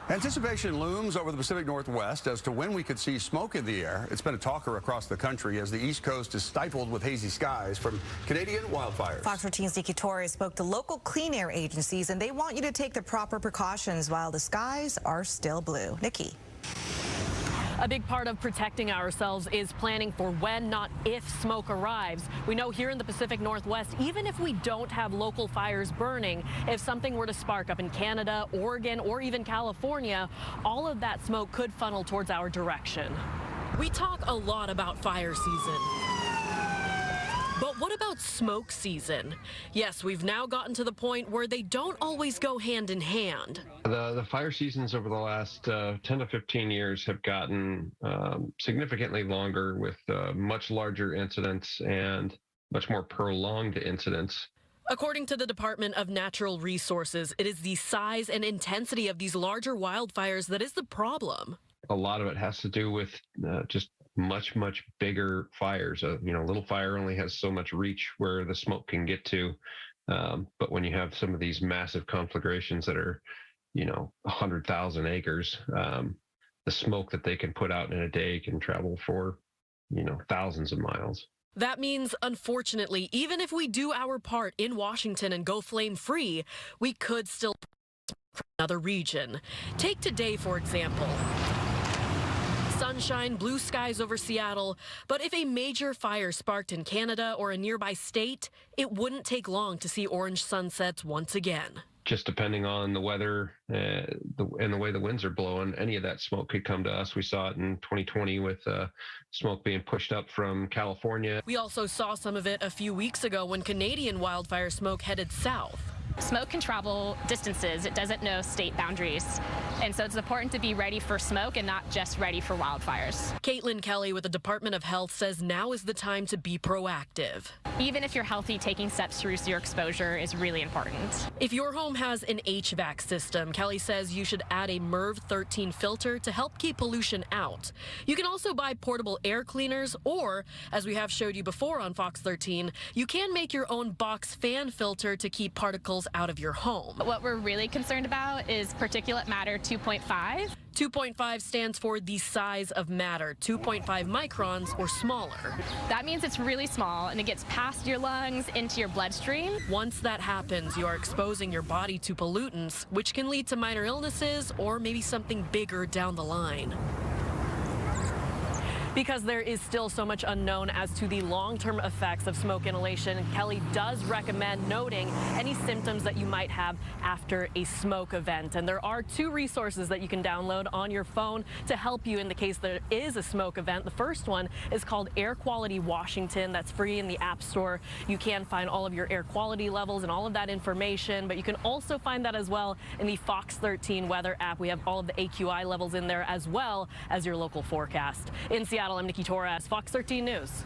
Anticipation looms over the Pacific Northwest as to when we could see smoke in the air. It's been a talker across the country as the East Coast is stifled with hazy skies from Canadian wildfires. Fox 13's Nikki Torres spoke to local clean air agencies, and they want you to take the proper precautions while the skies are still blue. Nikki. A big part of protecting ourselves is planning for when, not if, smoke arrives. We know here in the Pacific Northwest, even if we don't have local fires burning, if something were to spark up in Canada, Oregon, or even California, all of that smoke could funnel towards our direction. We talk a lot about fire season. But what about smoke season? Yes, we've now gotten to the point where they don't always go hand in hand. The fire seasons over the last 10 to 15 years have gotten significantly longer with much larger incidents and much more prolonged incidents. According to the Department of Natural Resources, it is the size and intensity of these larger wildfires that is the problem. A lot of it has to do with just much bigger fires. A little fire only has so much reach where the smoke can get to. But when you have some of these massive conflagrations that are 100,000 acres, the smoke that they can put out in a day can travel for thousands of miles. That means, unfortunately, even if we do our part in Washington and go flame free, we could still another region. Take today, for example. Sunshine, blue skies over Seattle, but if a major fire sparked in Canada or a nearby state, it wouldn't take long to see orange sunsets once again. Just depending on the weather and the way the winds are blowing, any of that smoke could come to us. We saw it in 2020 with smoke being pushed up from California. We also saw some of it a few weeks ago when Canadian wildfire smoke headed south. Smoke can travel distances. It doesn't know state boundaries. And so it's important to be ready for smoke and not just ready for wildfires. Caitlin Kelly with the Department of Health says now is the time to be proactive. Even if you're healthy, taking steps to reduce your exposure is really important. If your home has an HVAC system, Kelly says you should add a MERV 13 filter to help keep pollution out. You can also buy portable air cleaners, or, as we have showed you before on Fox 13, you can make your own box fan filter to keep particles out of your home. What we're really concerned about is particulate matter 2.5. 2.5 stands for the size of matter, 2.5 microns or smaller. That means it's really small and it gets past your lungs into your bloodstream. Once that happens, you are exposing your body to pollutants, which can lead to minor illnesses or maybe something bigger down the line. Because there is still so much unknown as to the long-term effects of smoke inhalation, Kelly does recommend noting any symptoms that you might have after a smoke event. And there are two resources that you can download on your phone to help you in the case there is a smoke event. The first one is called Air Quality Washington. That's free in the App Store. You can find all of your air quality levels and all of that information, but you can also find that as well in the Fox 13 weather app. We have all of the AQI levels in there as well as your local forecast. In Seattle, I'm Nikki Torres, Fox 13 News.